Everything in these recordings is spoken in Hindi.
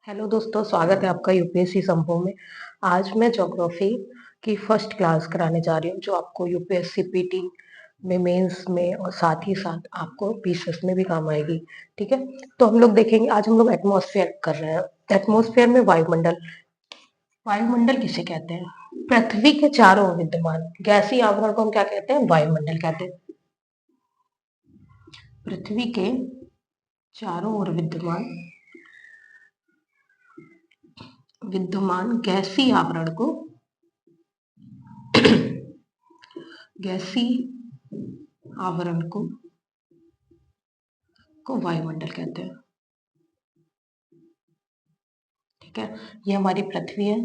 हेलो दोस्तों, स्वागत है आपका यूपीएससी संभव में। आज मैं ज्योग्राफी की फर्स्ट क्लास कराने जा रही हूँ, जो आपको यूपीएससी पीटी में, मेंस में और साथ ही साथ आपको पीसीएस में भी काम आएगी। ठीक है, तो हम लोग देखेंगे। आज हम लोग एटमॉस्फेयर कर रहे हैं। एटमॉस्फेयर में वायुमंडल। वायुमंडल किसे कहते हैं? पृथ्वी के चारों ओर विद्यमान गैसीय आवरण को हम क्या कहते हैं? वायुमंडल कहते हैं। पृथ्वी के चारों ओर विद्यमान विद्यमान गैसीय आवरण को गैसीय आवरण को वायुमंडल कहते हैं। ठीक है, ये हमारी पृथ्वी है।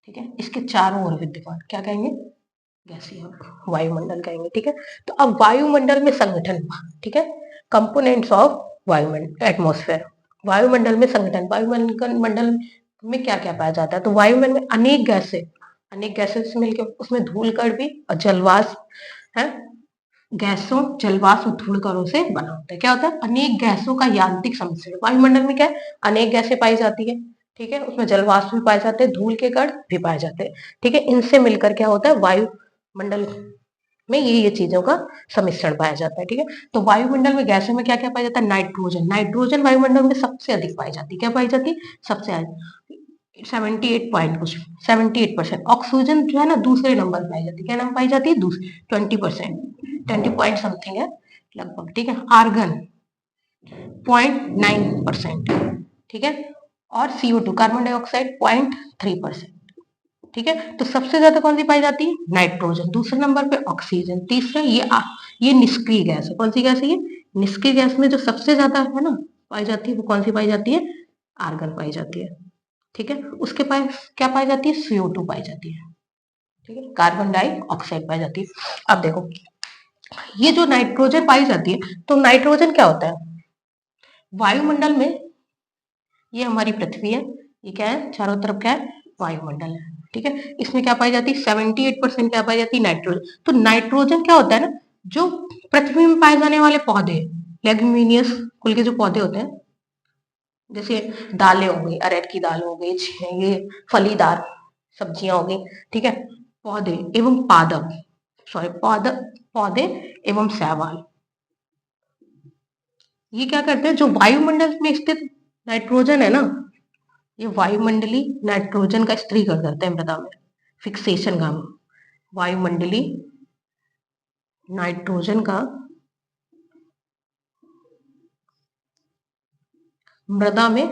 ठीक है, इसके चारों ओर विद्यमान क्या कहेंगे? गैसीय वायुमंडल कहेंगे। ठीक है, तो अब वायुमंडल में संगठन। ठीक है, कंपोनेंट्स ऑफ वायुमंडल एटमॉस्फेयर। वायुमंडल में संगठन। वायुमंडल मंडल में क्या क्या पाया जाता है? तो वायुमंडल में अनेक गैसें से मिलकर उसमें धूल कण भी और जलवाष्प है। गैसों, जलवाष्प और धूल कणों से बना होता है। क्या होता है? अनेक गैसों का यांत्रिक सम्मिश्रण। वायुमंडल में क्या है? अनेक गैसें पाई जाती है। ठीक है, उसमें जलवाष्प भी पाए जाते हैं, धूल के कण भी पाए जाते हैं। ठीक है, इनसे मिलकर क्या होता है? वायुमंडल में ये चीजों का सम्मिश्रण पाया जाता है। ठीक है, तो वायुमंडल में गैसों में क्या क्या पाया जाता है? नाइट्रोजन। नाइट्रोजन वायुमंडल में सबसे अधिक पाई जाती है। क्या पाई जाती है? सबसे अधिक 78 पॉइंट कुछ 78%। ऑक्सीजन जो है ना, दूसरे नंबर पाई जाती है। क्या नाम पाई जाती है? दूसरे 20%, 20 पॉइंट समथिंग है लगभग। ठीक है, आर्गन 0.9%। ठीक है, और CO2 कार्बन डाइऑक्साइड 0.3%। ठीक है, तो सबसे ज्यादा कौन सी पाई जाती है? नाइट्रोजन। दूसरे नंबर पे ऑक्सीजन। तीसरा ये निष्क्रिय गैस है। कौन सी गैस है ये? निष्क्रिय गैस में जो सबसे ज्यादा है ना पाई जाती है, वो कौन सी पाई जाती है? आर्गन पाई जाती है। ठीक है, उसके पास क्या पाई जाती है? CO2 पाई जाती है। ठीक है, कार्बन डाइऑक्साइड पाई जाती है। अब देखो, ये जो नाइट्रोजन पाई जाती है, तो नाइट्रोजन क्या होता है वायुमंडल में? ये हमारी पृथ्वी है। ये क्या है? चारों तरफ क्या है? वायुमंडल है। ठीक है, इसमें क्या पाई जाती है? 78% क्या पाई जाती है? नाइट्रोजन। तो नाइट्रोजन क्या होता है ना, जो पृथ्वी में पाए जाने वाले पौधे, लेग्यूमिनियस कुल के जो पौधे होते हैं, जैसे दालें हो गई, अरहर की दाल हो गई, ये फलीदार सब्जियां हो गई। ठीक है, पौधे एवं पादप, सॉरी पौधे एवं शैवाल, ये क्या करते हैं? जो वायुमंडल में स्थित नाइट्रोजन है ना, ये वायुमंडली नाइट्रोजन का स्थिरीकरण करते हैं मृदा में। फिक्सेशन का, वायुमंडली नाइट्रोजन का मृदा में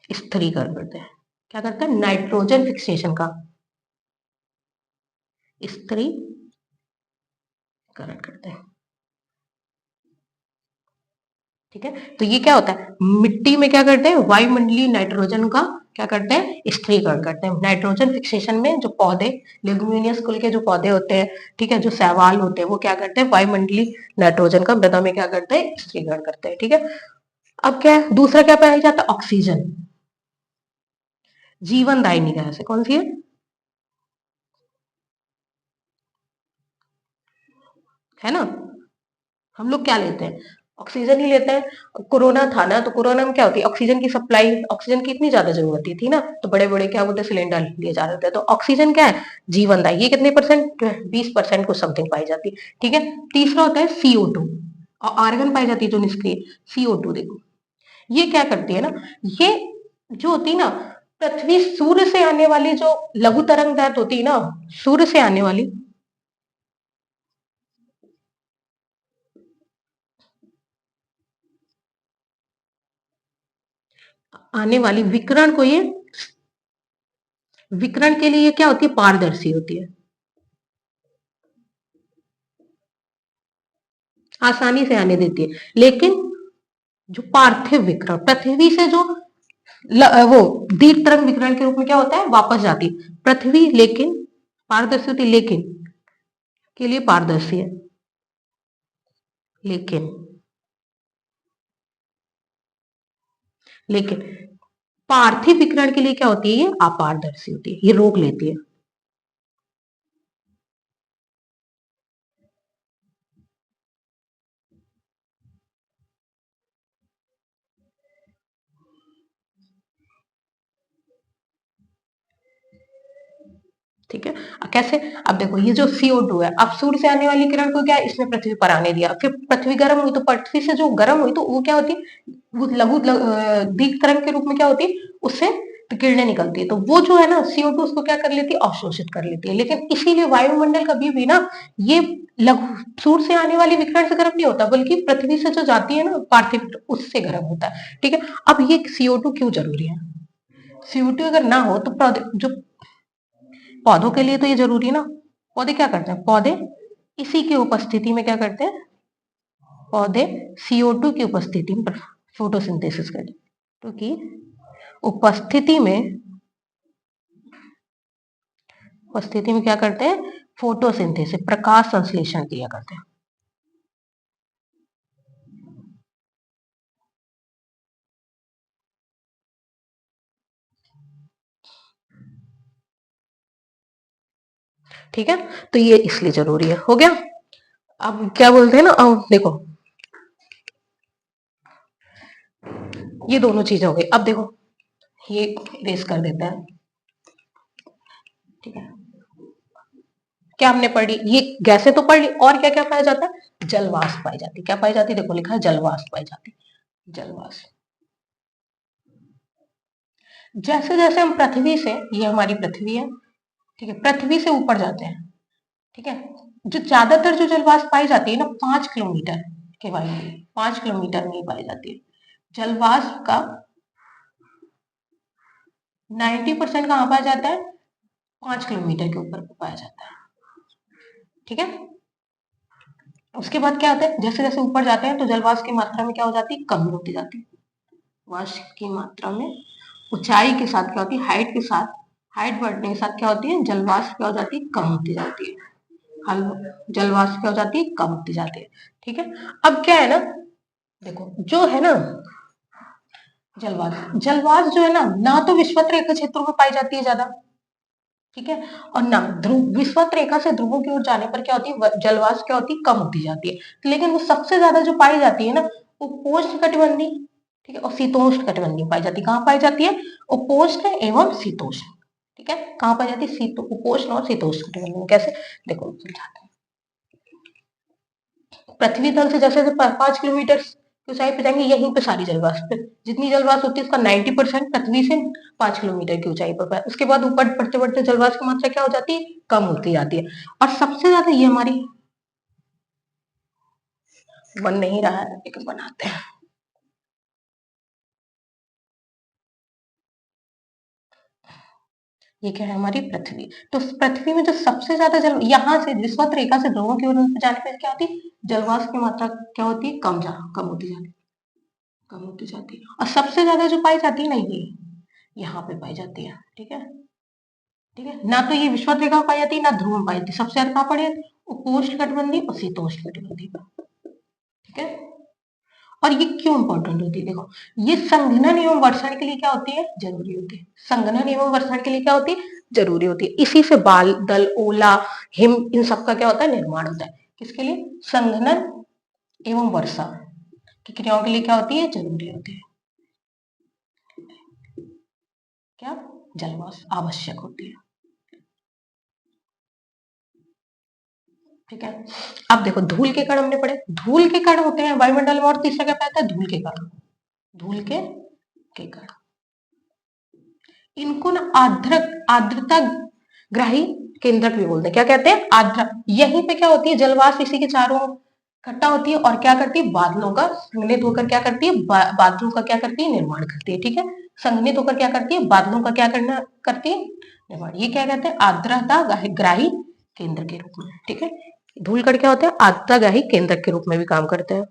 स्थिरीकरण करते हैं। क्या करते हैं? नाइट्रोजन फिक्सेशन का स्थिरीकरण करते हैं। ठीक है, तो ये क्या होता है? मिट्टी में क्या करते हैं? वायुमंडलीय नाइट्रोजन का क्या करते हैं? स्थिरीकरण करते हैं। नाइट्रोजन फिक्सेशन में जो पौधे, लेगुमिनियस कुल के जो पौधे होते हैं, ठीक है, जो शैवाल होते हैं, वो क्या करते हैं? वायुमंडलीय नाइट्रोजन का मृदा में क्या करते हैं? स्थिरीकरण करते हैं। ठीक है, अब क्या है? दूसरा क्या पाया जाता है? ऑक्सीजन। जीवनदायिनी गैस है। कौन सी है? है ना, हम लोग क्या लेते हैं? ऑक्सीजन ही लेते हैं। कोरोना था ना, तो कोरोना में क्या होती है? ऑक्सीजन की सप्लाई, ऑक्सीजन की इतनी ज्यादा जरूरत थी ना, तो बड़े बड़े क्या बोलते हैं? सिलेंडर लिए जा रहे थे। तो ऑक्सीजन क्या है? जीवनदायी। ये कितने परसेंट? 20% को समथिंग पाई जाती है। ठीक है, तीसरा होता है CO2, और आर्गन पाई जाती है जो निष्क्रिय। CO2 देखो, ये क्या करती है ना, ये जो होती है ना, पृथ्वी सूर्य से आने वाली जो लघु तरंग दैर्ध्य होती है ना, सूर्य से आने वाली विकिरण को, ये विकिरण के लिए क्या होती है? पारदर्शी होती है, आसानी से आने देती है। लेकिन जो पार्थिव विकिरण, पृथ्वी से जो वो दीर्घ तरंग विकिरण के रूप में क्या होता है? वापस जाती है पृथ्वी, लेकिन पारदर्शी होती है, लेकिन के लिए पारदर्शी है, लेकिन लेकिन पार्थिव विकिरण के लिए क्या होती है? ये अपारदर्शी होती है, ये रोक लेती है। ठीक है। कैसे? अब देखो ये जो CO2 है, अब सूर्य से आने वाली किरण को क्या है, इसने पृथ्वी पर आने दिया, फिर पृथ्वी गर्म हुई, तो पृथ्वी से जो गर्म हुई तो वो क्या होती है, वो दीप्त तरंग के रूप में क्या होती है, उससे किरणें निकलती है, तो वो जो है ना CO2 उसको क्या कर लेती है, अवशोषित कर लेती है। लेकिन इसीलिए वायुमंडल कभी भी ना ये लघु सूर्य से आने वाली विकिरण से गर्म नहीं होता, बल्कि पृथ्वी से जो जाती है ना पार्थिव, उससे गर्म होता है। ठीक है। अब ये CO2 क्यों जरूरी है? CO2 अगर ना हो तो जो पौधों के लिए तो ये जरूरी है ना। पौधे क्या करते हैं, पौधे इसी की उपस्थिति में क्या करते हैं, पौधे CO2 की उपस्थिति में फोटोसिंथेसिस करते हैं, क्योंकि उपस्थिति में क्या करते हैं, फोटोसिंथेसिस, प्रकाश संश्लेषण किया करते हैं। ठीक है, तो ये इसलिए जरूरी है। हो गया। अब क्या बोलते हैं ना, अब देखो ये दोनों चीजें हो गई। अब देखो ये रेस कर देता है। ठीक है, क्या हमने पढ़ी, ये गैसें तो पढ़ ली, और क्या क्या पाया जाता है, जलवाष्प पाई जाती है। क्या पाई जाती है, देखो लिखा है जलवाष्प पाई जाती है, जलवाष्प। जैसे जैसे हम पृथ्वी से, ये हमारी पृथ्वी है, ठीक है, पृथ्वी से ऊपर जाते हैं, ठीक है, जो ज्यादातर जो जलवाष्प पाई जाती है ना 5 किलोमीटर के वायु में, 5 किलोमीटर में ही पाई जाती है। जलवाष्प का 90% कहाँ पाया जाता है, 5 किलोमीटर के ऊपर पाया जाता है। ठीक है। उसके बाद क्या होता है, जैसे जैसे ऊपर जाते हैं तो जलवाष्प की मात्रा में क्या हो जाती है, कमी होती जाती है। वाष्प की मात्रा में ऊंचाई के साथ क्या होती है, हाइट के साथ, हाइट बढ़ने के साथ क्या होती है, जलवाष्प क्या हो जाती है, कम होती जाती है। जलवाष्प क्या हो जाती है, कम होती जाती है। ठीक है। अब क्या है ना, देखो जो है ना जलवाष्प, जलवाष्प जो है ना, ना तो विषुवत रेखा क्षेत्रों में पाई जाती है ज्यादा, ठीक है, और ना ध्रुव, विषुवत रेखा से ध्रुवों की ओर जाने पर क्या होती है, जलवाष्प क्या होती है, कम होती जाती है। लेकिन वो सबसे ज्यादा जो पाई जाती है ना, उपोष्ण कटिबंधी, ठीक है, और शीतोष्ण कटिबंधी पाई जाती है। कहाँ पाई जाती है, उपोष्ण एवं शीतोष्ण। ठीक है, कहाँ पाई जाती है, उपोष्ण और शीतोष्ण कटिबंधी में। कैसे, देखो समझाते हैं। पृथ्वी तल से जैसे जैसे 5 किलोमीटर की ऊंचाई पे जाएंगे, यहीं पे सारी जलवाष्प, जितनी जलवाष्प होती है उसका 90% पृथ्वी से 5 किलोमीटर की ऊंचाई पर है। उसके बाद ऊपर बढ़ते बढ़ते जलवाष्प की मात्रा क्या हो जाती है, कम होती जाती है। और सबसे ज्यादा ये हमारी, बन नहीं रहा है लेकिन बनाते हैं, ये क्या है, हमारी पृथ्वी। तो पृथ्वी में जो सबसे ज्यादा जल, यहाँ से विषुवत रेखा से ध्रुवों की ओर जाने पर क्या होती है, जलवाष्प की मात्रा क्या होती है, कम होती जाती है, कम होती जाती है। और सबसे ज्यादा जो पाई जाती है ना, ये यहाँ पे पाई जाती है। ठीक है। ठीक है, ना तो ये विषुवत रेखा में पाई जाती है, ना ध्रुव में पाई जाती है। सबसे ज्यादा कहाँ पड़ी जाती है, उपोष्ण कटिबंधी और शीतोष्ण कटिबंधी पर। ठीक है। और ये क्यों इंपॉर्टेंट होती है, देखो ये संघनन एवं वर्षण के लिए क्या होती है, जरूरी होती है। संघनन एवं वर्षण के लिए क्या होती है, जरूरी होती है। इसी से बाल दल, ओला, हिम, इन सब का क्या होता है, निर्माण होता है। किसके लिए, संघनन एवं वर्षा की क्रियाओं के लिए क्या होती है, जरूरी होती है। क्या, जलवाष्प आवश्यक होती है। ठीक है। अब देखो धूल के कण हमने पढ़े, धूल के कण होते हैं वायुमंडल में, और तीसरा क्या पाया था, धूल के कण, धूल के कण। इनको ना आर्द्रता ग्राही केंद्रक भी बोलते हैं। क्या कहते हैं, आर्द्र, यहीं पे क्या होती है, जलवाष्प इसी के चारों इकट्ठा होती है, और क्या करती है, बादलों का संघनित होकर क्या करती है, बादलों का क्या करती है, निर्माण करती है। ठीक है, संघनित होकर क्या करती है, बादलों का क्या करना करती है, निर्माण। ये क्या कहते हैं, आर्द्रता ग्राही केंद्र के रूप में। ठीक है, धूलकण क्या होते हैं, आर्द्रता ग्राही केंद्र के रूप में भी काम करते हैं।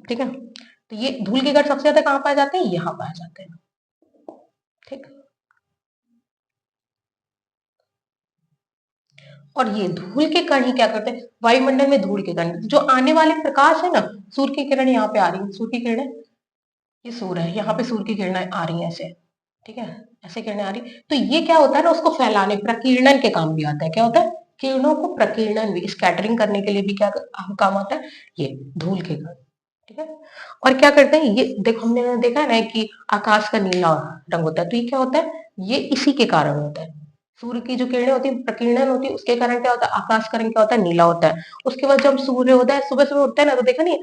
ठीक है, तो ये धूल के कण सबसे ज्यादा कहाँ पाए जाते हैं, यहाँ पाए जाते हैं। ठीक, और ये धूल के कण ही क्या करते हैं, वायुमंडल में धूल के कण, जो आने वाले प्रकाश है ना, सूर्य की किरण यहाँ पे आ रही है, सूर्य की किरणें, ये सूर्य है, यहाँ पे सूर्य की किरणें आ रही है ऐसे। ठीक है, ऐसे किरणें आ रही, तो ये क्या होता है ना, उसको फैलाने, प्रकीर्णन के काम भी आता है। क्या होता है, किरणों को प्रकीर्णन भी, स्कैटरिंग करने के लिए भी क्या काम आता है, ये धूल के कण। ठीक है। और क्या करते हैं ये देखो, हमने देखा है ना कि आकाश का नीला रंग होता है, तो ये क्या होता है, ये इसी के कारण होता है। सूर्य की जो किरणें होती है, प्रकीर्णन होती है, उसके कारण क्या होता है, आकाश का रंग क्या होता है, नीला होता है। उसके बाद जब सूर्य होता है, सुबह सुबह उठता है ना, तो देखा नहीं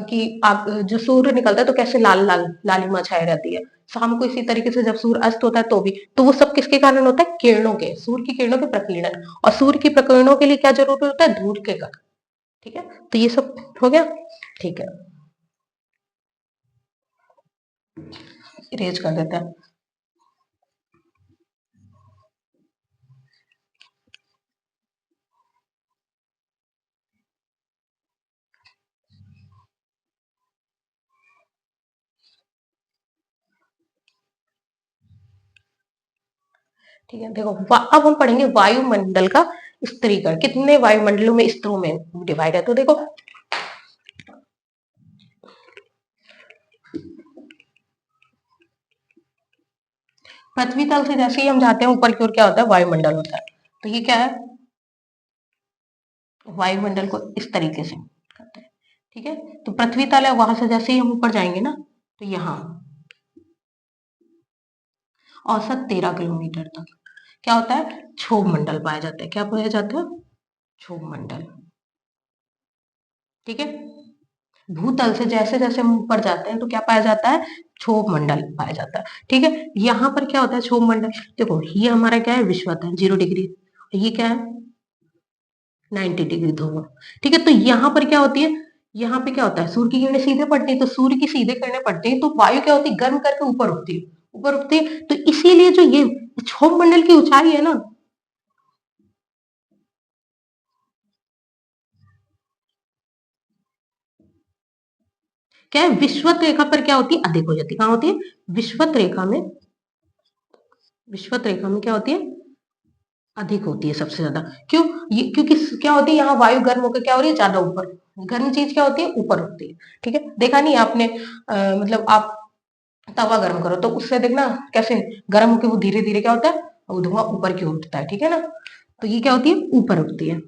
कि आप जो सूर्य निकलता है तो कैसे लाल लाल लालिमा छाई रहती है। शाम को इसी तरीके से जब सूर्य अस्त होता है तो भी, तो वो सब किसके कारण होता है, किरणों के, सूर्य की किरणों के प्रकीर्णन। और सूर्य की प्रकीर्णों के लिए क्या जरूरी होता है, धूल के कारण। ठीक है, तो ये सब हो गया। ठीक है, इरेज कर देते हैं। ठीक है, देखो अब हम पढ़ेंगे वायुमंडल का स्तरीकरण, कितने वायुमंडलों में स्तरों में डिवाइड है। तो देखो पृथ्वी तल से जैसे ही हम जाते हैं ऊपर की ओर, क्या होता है, वायुमंडल होता है। तो ये क्या है, वायुमंडल को इस तरीके से करते हैं। ठीक है, तो पृथ्वी तल है, वहां से जैसे ही हम ऊपर जाएंगे ना, तो यहाँ औसत 13 किलोमीटर तक क्या होता है, क्षोभ मंडल पाया जाता है। क्या पाया जाता है, क्षोभ मंडल। ठीक है, भूतल से जैसे जैसे हम ऊपर जाते हैं तो क्या पाया जाता है, क्षोभ मंडल पाया जाता है। ठीक है, यहाँ पर क्या होता है, क्षोभ मंडल, देखो ये हमारा क्या है, विषुवत है 0 डिग्री, ये क्या है 90 डिग्री ध्रुव। ठीक है, तो यहाँ पर क्या होती है, यहाँ पे क्या होता है, सूर्य की किरणें सीधे पड़ती है, तो सूर्य की सीधे किरणें पड़ती है तो वायु क्या होती है, गर्म करके ऊपर उठती है, ऊपर उठती है। तो इसीलिए जो ये क्षोभ मंडल की ऊंचाई है ना, क्या है, विश्वत रेखा पर क्या होती है, अधिक हो जाती है। कहाँ होती है, विश्वत रेखा में, विश्वत रेखा में क्या होती है, अधिक होती है सबसे ज्यादा। क्यों, ये क्योंकि क्या होती है, यहाँ वायु गर्म होकर क्या हो रही है, ज्यादा ऊपर, गर्म चीज क्या होती है, ऊपर उठती है। ठीक है, देखा नहीं आपने, मतलब आप तवा गर्म करो तो उससे देखना कैसे गर्म होकर वो धीरे धीरे क्या होता है, वो धुआं ऊपर की ओर उठता है। ठीक है ना, तो ये क्या होती है, ऊपर उठती है।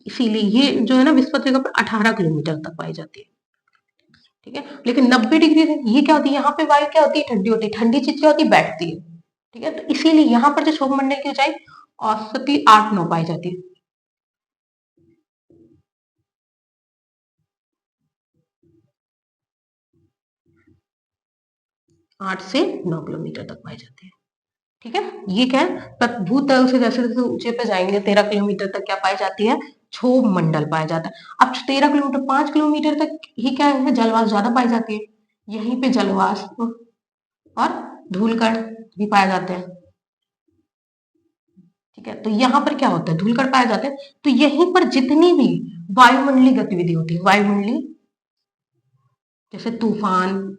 इसीलिए ये जो है ना, विस्पत रेखा पर 18 किलोमीटर तक पाई जाती है। ठीक है, लेकिन 90 डिग्री से ये क्या होती है, यहाँ पे वायु क्या होती है, ठंडी होती है, ठंडी चीज क्या होती है, बैठती है। ठीक है, तो इसीलिए यहाँ पर जो क्षोभ मंडल की ऊंचाई औसती 8-9 पाई जाती है। 8 से 9 किलोमीटर तक पाई जाती है। ठीक है, ये क्या है, भूतल से जैसे जैसे ऊंचे पे जाएंगे 13 किलोमीटर तक क्या पाई जाती है, क्षोभ मंडल पाया जाता है। अब 13 किलोमीटर, 5 किलोमीटर तक ही क्या है, जलवाष्प ज्यादा पाई जाती है। यहीं पे जलवाष्प और धूलकण भी पाए जाते हैं। ठीक है, तो यहाँ पर क्या होता है, धूलकण पाए जाते हैं। तो यहीं पर जितनी भी वायुमंडलीय गतिविधि होती है, वायुमंडलीय जैसे तूफान,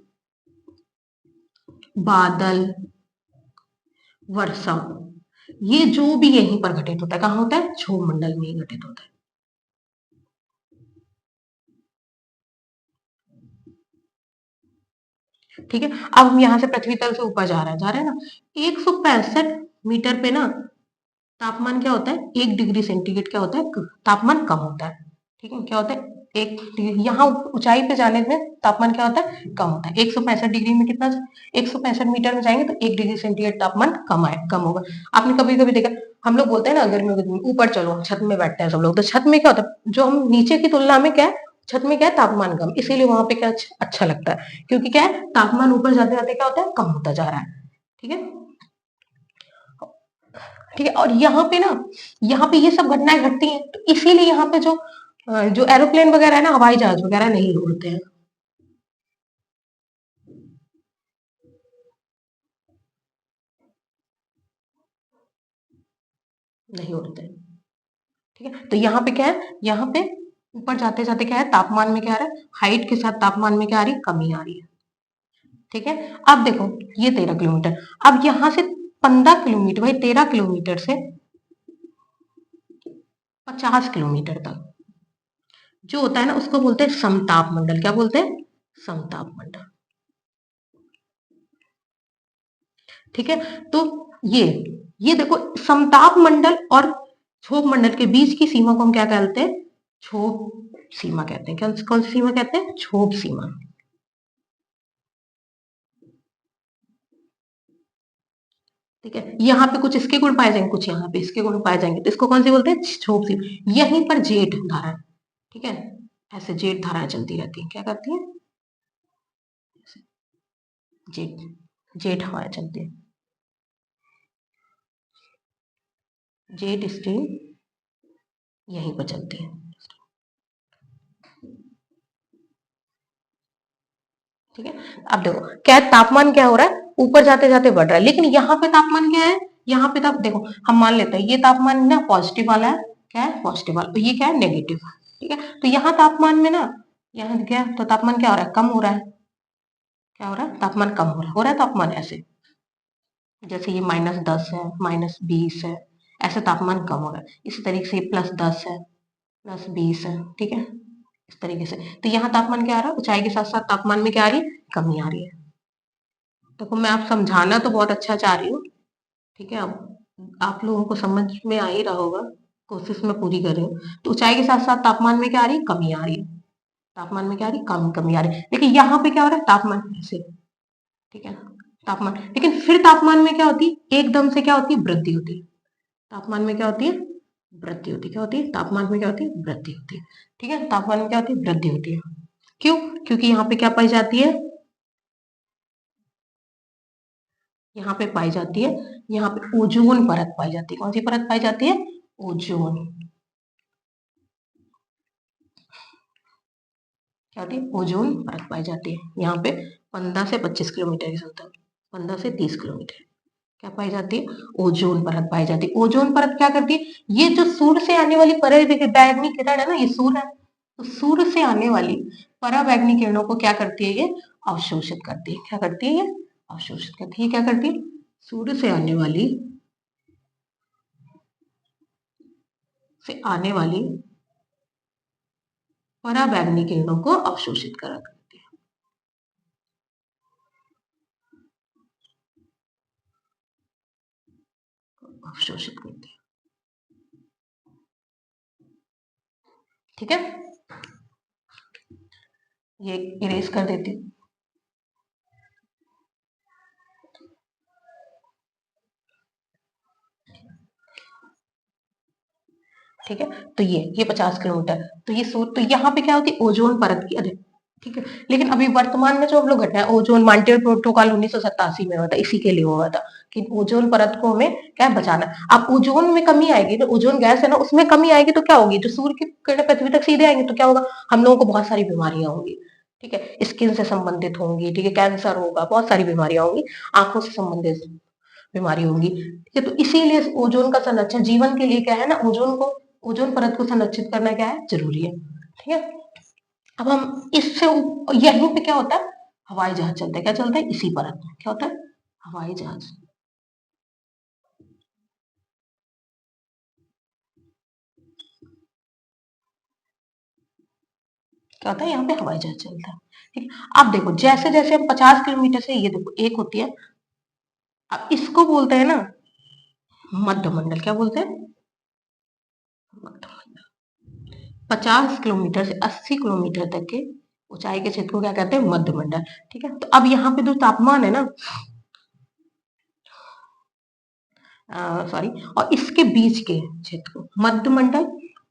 बादल, वर्षा, ये जो भी यहीं पर घटित होता है, कहाँ होता है, क्षोभ मंडल में ही घटित होता है। ठीक है, अब हम यहाँ से पृथ्वी तल से ऊपर जा रहे हैं ना, 165 मीटर पे ना तापमान क्या होता है, 1 डिग्री सेंटीग्रेड क्या होता है, तापमान कम होता है। ठीक है, क्या होता है, यहाँ ऊंचाई पे जाने में तापमान क्या होता है, कम होता है। 165 डिग्री में कितना, 165 मीटर में जाएंगे तो 1 डिग्री सेंटीग्रेड तापमान कम होगा। आपने कभी कभी देखा, हम लोग बोलते हैं ना गर्मियों के दिन ऊपर चलो, छत में बैठते हैं सब लोग, तो छत में क्या होता है, जो हम नीचे की तुलना में क्या है, छत में क्या है, तापमान कम, इसीलिए वहां पे क्या अच्छा लगता है, क्योंकि क्या है, तापमान ऊपर जाते जाते क्या होता है, कम होता जा रहा है। ठीक है, ठीक है, और यहाँ पे ना, यहाँ पे ये सब घटनाएं घटती हैं, तो इसीलिए यहाँ पे जो एरोप्लेन वगैरह है ना, हवाई जहाज वगैरह नहीं उड़ते हैं, नहीं उड़ते हैं। ठीक है, तो यहाँ पे क्या है, यहाँ पे ऊपर जाते जाते क्या है, तापमान में क्या आ रहा है, हाइट के साथ तापमान में क्या आ रही है, कमी आ रही है। ठीक है, अब देखो ये 13 किलोमीटर, अब यहाँ से 15 किलोमीटर, भाई 13 किलोमीटर से 50 किलोमीटर तक जो होता है ना, उसको बोलते हैं समताप मंडल। क्या बोलते हैं, समताप मंडल। ठीक है, तो ये ये देखो, समताप मंडल और क्षोभ मंडल के बीच की सीमा को हम क्या कहते हैं, क्षोभ सीमा कहते हैं। कौन सी सीमा कहते हैं? क्षोभ सीमा। ठीक है, यहाँ पे कुछ इसके गुण पाए जाएंगे, कुछ यहाँ पे इसके गुण पाए जाएंगे, तो इसको कौन सी बोलते हैं? क्षोभ सीमा। यहीं पर जेठ धारा, ठीक है, ऐसे जेठ धाराएं चलती रहती है। क्या करती है? जेठ जेठ हवाएं चलती है। जेट स्ट्रीम यहीं पर चलती है। ठीक है, अब देखो क्या तापमान क्या हो रहा है? ऊपर जाते जाते बढ़ रहा है, लेकिन यहाँ पे तापमान क्या है? यहाँ पे ताप देखो, हम मान लेते हैं ये तापमान ना पॉजिटिव वाला है। क्या है? पॉजिटिव वाला। ये क्या है? नेगेटिव। ठीक है, तो यहाँ तापमान में ना, यहाँ क्या, तो तापमान क्या हो रहा है? कम हो रहा है। क्या हो रहा है? तापमान कम हो रहा है तापमान ऐसे, जैसे ये -10 है, -20 है, ऐसे तापमान कम हो रहा है। इसी तरीके से +10 है, +20 है। ठीक है, इस तरीके से। तो यहाँ तापमान क्या आ रहा है? ऊंचाई के साथ साथ तापमान में क्या आ रही है? कमी आ रही है। देखो मैं आप समझाना तो बहुत अच्छा चाह रही हूँ, ठीक है, अब आप लोगों को समझ में आ ही रहा होगा, कोशिश में पूरी कर रही हूँ। तो ऊंचाई के साथ साथ तापमान में क्या आ रही है? कमी आ रही है। तापमान में क्या आ रही है? कमी आ रही है। लेकिन यहाँ पे क्या हो रहा है? तापमान ऐसे, ठीक है, तापमान, लेकिन फिर तापमान में क्या होती है? एकदम से क्या होती है? वृद्धि होती है। तापमान में क्या होती है? वृद्धि होती है। क्या होती है? तापमान में क्या होती है? वृद्धि होती है। ठीक है, तापमान में क्या होती है? वृद्धि होती है। क्यों? क्योंकि यहाँ पे क्या पाई जाती है? यहाँ पे पाई जाती है, यहाँ पे ओजोन परत पाई जाती है। कौन सी परत पाई जाती है? ओजोन। क्या होती है? ओजोन परत पाई जाती है। यहाँ पे 15 से 25 किलोमीटर की दूरी तक, 15 से 30 किलोमीटर क्या पाई जाती है? ओजोन परत पाई जाती है। ओजोन परत क्या करती है? ये जो सूर्य से आने वाली पराबैंगनी किरण है ना, ये सूर्य है, तो सूर्य से आने वाली पराबैंगनी किरणों को क्या करती है? ये अवशोषित करती है। क्या करती है? ये अवशोषित करती है। क्या करती है? सूर्य से आने वाली पराबैंगनी किरणों को अवशोषित करा करती है। अवशोषित करती है। ठीक है, ये इरेज कर देती हूँ। ठीक है, तो ये 50 किलोमीटर, तो ये सूर्य, तो यहाँ पे क्या होती है? ओजोन परत की अधिक। ठीक है, लेकिन अभी वर्तमान में जो हम लोग घटना है, ओजोन मॉन्ट्रियल प्रोटोकॉल 1987 में हुआ था, इसी के लिए हुआ था कि ओजोन परत को हमें क्या बचाना। अब ओजोन में कमी आएगी, जो ओजोन गैस है ना उसमें कमी आएगी, तो क्या होगी? जो सूर्य की किरणें पृथ्वी तक सीधे आएंगे, तो क्या होगा? हम लोगों को बहुत सारी बीमारियां होंगी। ठीक है, स्किन से संबंधित होंगी, ठीक है, कैंसर होगा, बहुत सारी बीमारियां होंगी, आंखों से संबंधित बीमारी होगी। ठीक है, तो इसीलिए ओजोन का संरक्षण जीवन के लिए क्या है ना, ओजोन परत को संरक्षित करना क्या है? जरूरी है। ठीक है, अब हम इससे यहीं पे क्या होता है? हवाई जहाज चलता है। क्या चलता है? इसी परत में क्या होता है? हवाई जहाज। क्या होता है? यहाँ पे हवाई जहाज चलता है। ठीक है, अब देखो जैसे जैसे हम 50 किलोमीटर से, ये देखो एक होती है, अब इसको बोलते हैं ना मध्य मंडल। क्या बोलते हैं? मध्य मंडल। 50 किलोमीटर से 80 किलोमीटर तक के ऊंचाई के क्षेत्र को क्या कहते हैं? मध्य मंडल। ठीक है, तो अब यहाँ पे जो तापमान है ना, सॉरी, और इसके बीच के क्षेत्र को मध्य मंडल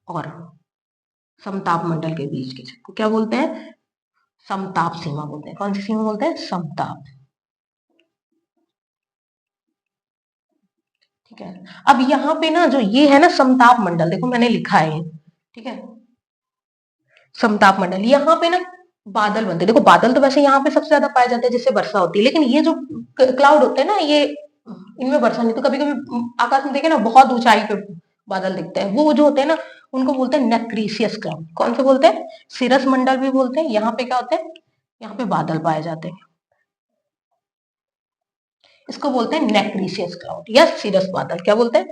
और समताप मंडल के बीच के क्षेत्र को क्या बोलते हैं? समताप सीमा बोलते हैं। कौन सी सीमा बोलते हैं? समताप। ठीक है, अब यहाँ पे ना जो ये है ना समताप मंडल, देखो मैंने लिखा है, ठीक है, समताप मंडल, यहाँ पे ना बादल बनते हैं। देखो बादल तो वैसे यहाँ पे सबसे ज्यादा पाए जाते हैं जिससे वर्षा होती है, लेकिन ये जो क्लाउड होते हैं ना, ये इनमें वर्षा नहीं, तो कभी कभी आकाश में देखे ना बहुत ऊंचाई पे बादल दिखते हैं, वो जो होते हैं ना उनको बोलते हैं नेक्रीसियस क्लाउड। कौन से बोलते हैं? सिरस मंडल भी बोलते हैं। यहाँ पे क्या होते हैं? यहाँ पे बादल पाए जाते हैं, इसको बोलते हैं नेक्रीसियस क्लाउड या सिरस बादल। क्या बोलते हैं?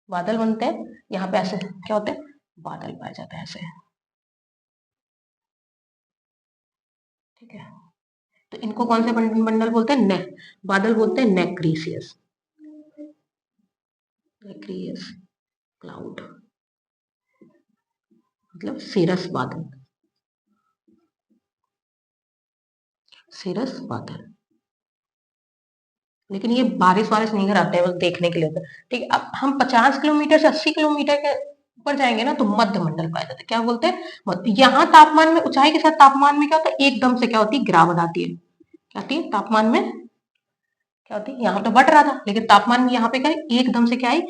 बादल बनते हैं यहाँ पे ऐसे, क्या होते हैं? बादल पाए जाते हैं ऐसे। ठीक है, तो इनको कौन से मंडल बोलते हैं? बादल बोलते हैं नेक्रीसियस, नेक्रियस क्लाउड। मतलब सीरस बादल, सीरस बादल। लेकिन ये बारिश वारिश नहीं कराते हैं, बस देखने के लिए होता है। ठीक है, अब हम 50 किलोमीटर से 80 किलोमीटर के ऊपर जाएंगे ना तो मध्य मंडल पाया जाता है। क्या बोलते हैं? यहाँ तापमान में, ऊंचाई के साथ तापमान में क्या होता है, एकदम से क्या होती है, गिरावट आती है। क्या आती है तापमान में? क्या होती है, यहाँ तो बढ़ रहा था लेकिन तापमान में यहाँ पे क्या है, एकदम से क्या आई,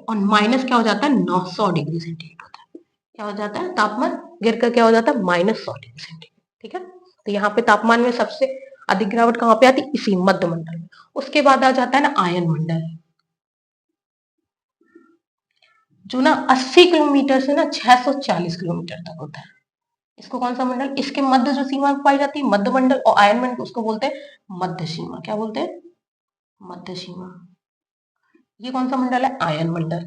और माइनस क्या हो जाता है, 900 डिग्री सेंटीग्रेड होता है। क्या हो जाता है, तापमान गिर कर क्या हो जाता है, -100 डिग्री सेंटीग्रेड। ठीक है, तो यहाँ पे तापमान में सबसे अधिक गिरावट कहाँ पे आती है, इसी मध्य मंडल में। उसके बाद आ जाता है ना आयन मंडल, जो ना 80 किलोमीटर से ना 640 किलोमीटर तक होता है। इसको कौन सा मंडल, इसके मध्य जो सीमा पाई जाती है मध्य मंडल, और आयन मंडल उसको बोलते हैं मध्य सीमा। क्या बोलते हैं, मध्य सीमा। ये कौन सा मंडल है, आयन मंडल।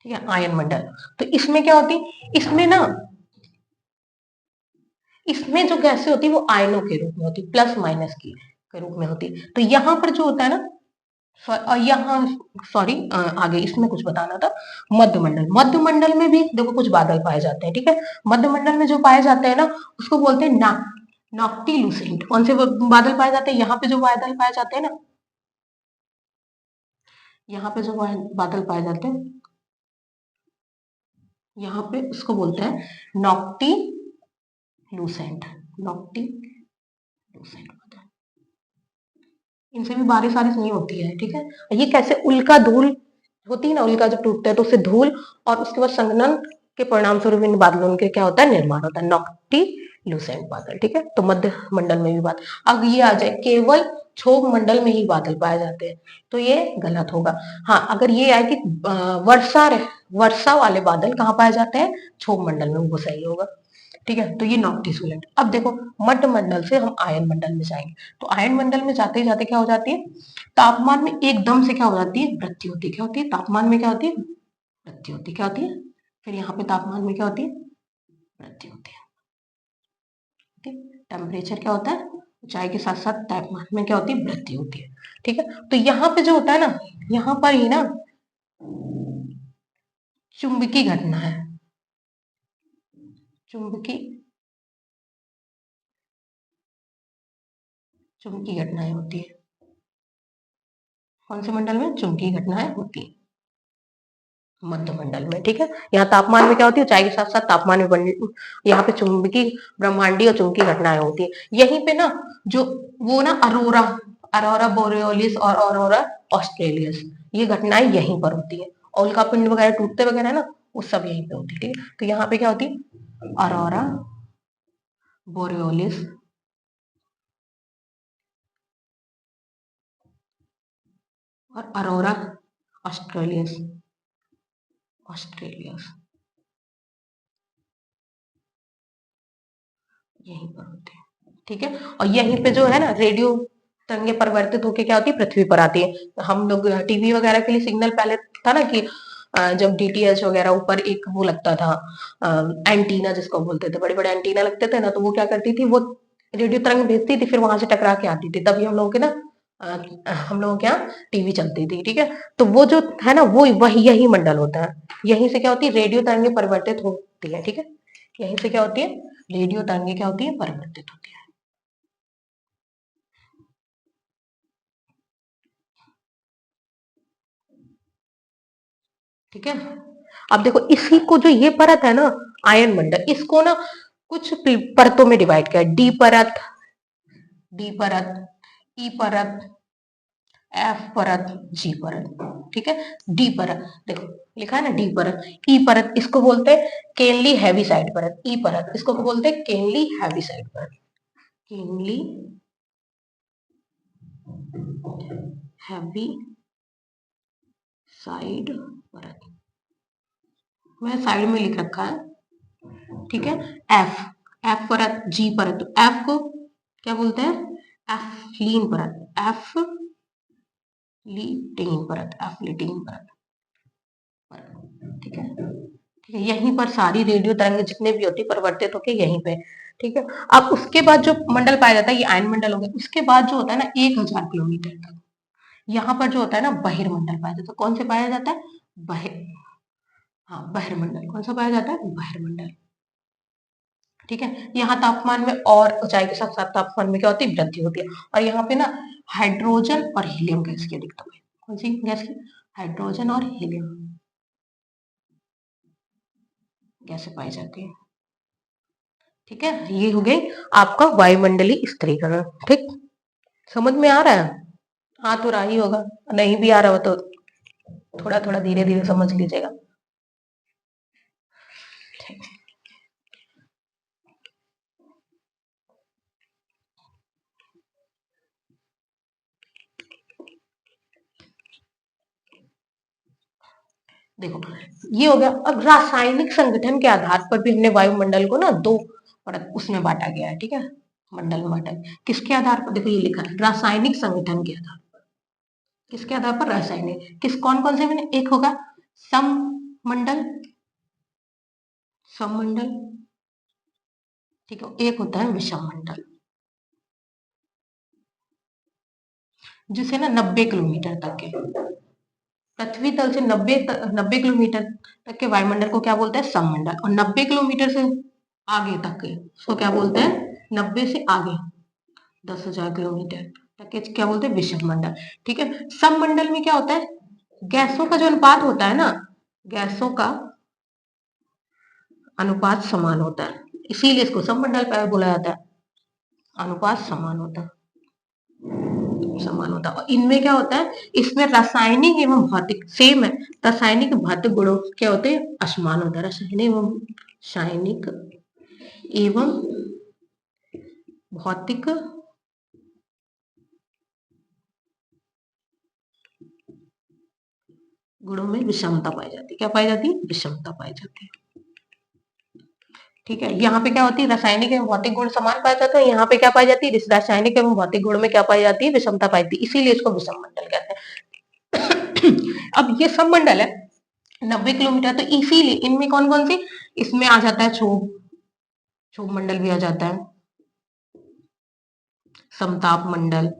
ठीक है, आयन मंडल। तो इसमें क्या होती, इसमें ना, इसमें जो गैसें होती है वो आयनों के रूप में होती, प्लस माइनस की के रूप में होती। तो यहाँ पर जो होता है ना, यहाँ सॉरी, आगे इसमें कुछ बताना था। मध्य मंडल, मध्य मंडल में भी देखो कुछ बादल पाए जाते हैं। ठीक है, मध्य मंडल में जो पाए जाते हैं ना उसको बोलते हैं नॉक्टिलूसेंट। कौन से बादल पाए जाते हैं, यहाँ पे जो बादल पाए जाते हैं ना, यहाँ पे जो बादल पाए जाते हैं, यहाँ पे उसको बोलते हैं नॉक्टिलूसेंट, नॉक्टिलूसेंट बादल। इनसे भी बारिश वारिश नहीं होती है। ठीक है, ये कैसे, उल्का धूल होती है ना, उल्का जब टूटता है तो उससे धूल और उसके बाद संघनन के परिणाम स्वरूप इन बादलों के क्या होता है, निर्माण होता है, नॉक्टिलूसेंट बादल। ठीक है, तो मध्य मंडल में भी बादल। अब ये आ जाए केवल क्षोभ मंडल में ही बादल पाए जाते हैं, तो ये गलत होगा। हाँ, अगर ये आए कि वर्षा वाले बादल कहाँ पाए जाते हैं, क्षोभ मंडल में, वो सही होगा। ठीक है, तो ये नॉक्टिसुलेंट। अब देखो मध्य मंडल से हम आयन मंडल में जाएंगे, तो आयन मंडल में जाते ही जाते क्या हो जाती है, तापमान में एकदम से क्या हो जाती है, वृद्धि होती है। क्या होती है, तापमान में क्या होती है, वृद्धि होती है। क्या होती है, फिर यहाँ पे तापमान में क्या होती है, वृद्धि होती है। ठीक, टेम्परेचर क्या होता है, ऊंचाई के साथ साथ तापमान में क्या होती है, वृद्धि होती है। ठीक है, तो यहाँ पे जो होता है ना, यहाँ पर ही ना चुंबकीय घटना है, चुंबकीय चुंबकीय घटनाएं होती है। कौन से मंडल में चुंबकीय घटनाएं होती है, मध्य मंडल में। ठीक है, यहाँ तापमान में क्या होती है, ऊंचाई के साथ साथ तापमान में यहाँ पे चुंबकीय, ब्रह्मांडीय और चुंबकीय घटनाएं होती है। यहीं पे ना जो वो ना अरोरा, अरोरा बोरेलिस और अरोरा ऑस्ट्रेलियस, ये घटनाएं यहीं पर होती है। और उल्का पिंड वगैरह टूटते वगैरह ना, वो सब यहीं पे होती है। ठीक है, तो यहाँ पे क्या होती है, अरोरा बोरेलिस और अरोरा ऑस्ट्रेलियस, ऑस्ट्रेलियस यहीं पर होते हैं। ठीक है, और यहीं पे जो है ना रेडियो तरंगे परिवर्तित होके क्या होती है, पृथ्वी पर आती है। हम लोग टीवी वगैरह के लिए सिग्नल पहले था ना कि जब डीटीएच वगैरह ऊपर एक वो लगता था, एंटीना जिसको बोलते थे, बड़े बड़े एंटीना लगते थे ना, तो वो क्या करती थी, वो रेडियो तरंग भेजती थी, फिर वहां से टकरा के आती थी, तभी हम लोगों के ना हम लोगों के यहाँ टीवी चलती थी। ठीक है, तो वो जो है ना वो वही यही मंडल होता है, यहीं से क्या होती है, रेडियो तरंगे परिवर्तित होती है। ठीक है, यहीं से क्या होती है, रेडियो तरंगे क्या होती है, परिवर्तित होती है। ठीक है, अब देखो इसी को, जो ये परत है ना आयन मंडल, इसको ना कुछ परतों में डिवाइड किया, डी परत, डी परत, ई परत, एफ परत, जी परत। ठीक है, डी परत देखो लिखा है ना, डी परत, ई परत इसको बोलते हैं केनली हैवी साइड परत, ई परत इसको बोलते हैं केनली हैवी साइड परत, केनली हैवी साइड परत, मैं साइड में लिख रखा है। ठीक है, एफ, एफ परत, जी परत, तो एफ को क्या बोलते हैं, एफ लीन परत, एफ लीटीन परत, एफ लीटीन परत। ठीक है, ठीक है, यहीं पर सारी रेडियो तरंगे जितने भी होती है परिवर्तित होके यहीं पे। ठीक है, अब उसके बाद जो मंडल पाया जाता है ये आयन मंडल हो गया। उसके बाद जो होता है ना 1000 किलोमीटर तक, यहाँ पर जो होता है ना बहिर्मंडल पाया जाता है। कौन से पाया जाता है? बहिर हाँ बहिर्मंडल। कौन सा पाया जाता है? बहिर्मंडल। ठीक है, यहाँ तापमान में और ऊंचाई के साथ साथ तापमान में क्या होती है? वृद्धि होती है। और यहाँ पे ना हाइड्रोजन और हीलियम गैस की अधिकता है। कौन सी गैस की? हाइड्रोजन और हीलियम गैसें पाई जाती है। ठीक है, ये हो गई आपका वायुमंडलीय स्थिरीकरण। ठीक, समझ में आ रहा है? हाँ तो रहा ही होगा, नहीं भी आ रहा हो तो थोड़ा थोड़ा धीरे धीरे समझ लीजिएगा। देखो ये हो गया। अब रासायनिक संगठन के आधार पर भी हमने वायुमंडल को ना दो परत उसमें बांटा गया है। ठीक है, मंडल में बांटा गया। किसके आधार पर? देखो ये लिखा है रासायनिक संगठन के आधार पर। किसके आधार पर? रासायनिक। किस कौन कौन से में? एक होगा सममंडल, सममंडल। ठीक है, एक होता है विषम मंडल, जिसे ना 90 किलोमीटर तक के पृथ्वी तल से 90 किलोमीटर तक के वायुमंडल को क्या बोलते हैं? सममंडल। और 90 किलोमीटर से आगे तक के उसको क्या बोलते हैं? 90 से आगे 10,000 किलोमीटर तक के क्या बोलते हैं? विषम मंडल। ठीक है, सममंडल में क्या होता है? गैसों का जो अनुपात होता है ना, गैसों का अनुपात समान होता है, इसीलिए इसको सममंडल बोला जाता है। अनुपात समान होता है, समान होता है। और इनमें क्या होता है? इसमें रासायनिक एवं भौतिक सेम है। रासायनिक भौतिक गुणों क्या होते हैं? असमान होता है। रासायनिक एवं भौतिक गुणों में विषमता पाई जाती है। क्या पाई जाती है? विषमता पाई जाती है। ठीक है, यहाँ पे क्या होती है? रासायनिक एवं भौतिक गुण समान पाए जाते हैं। यहाँ पे क्या पाई जाती है? रासायनिक एवं भौतिक गुण में क्या पाई जाती है? विषमता पाई जाती है, इसीलिए इसको विषम मंडल कहते हैं। अब ये सब मंडल है 90 किलोमीटर, तो इसीलिए इनमें कौन कौन सी? इसमें आ जाता है क्षोभ, क्षोभ मंडल भी आ जाता है, समताप मंडल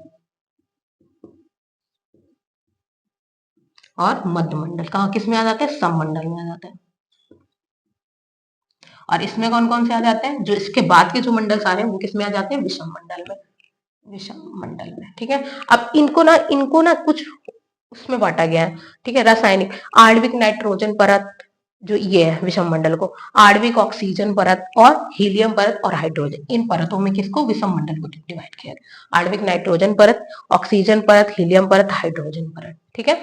और मध्य मंडल। कहाँ किसमें आ जाते हैं? सममंडल में आ जाते हैं। और इसमें कौन कौन से आ जाते हैं? जो इसके बाद के जो मंडल सारे हैं वो किसमें आ जाते हैं? विषम मंडल में। विषम मंडल में। ठीक है, अब इनको ना कुछ उसमें बांटा गया है। ठीक है, रासायनिक आणविक नाइट्रोजन परत जो ये है विषम मंडल को, आणविक ऑक्सीजन परत और हीलियम परत और हाइड्रोजन, इन परतों में किसको? विषम मंडल को डिवाइड किया। आणविक नाइट्रोजन परत, ऑक्सीजन परत, हीलियम परत, हाइड्रोजन परत। ठीक है,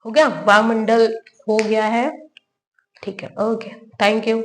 हो गया वायुमंडल, हो गया है। ठीक है, ओके, थैंक यू।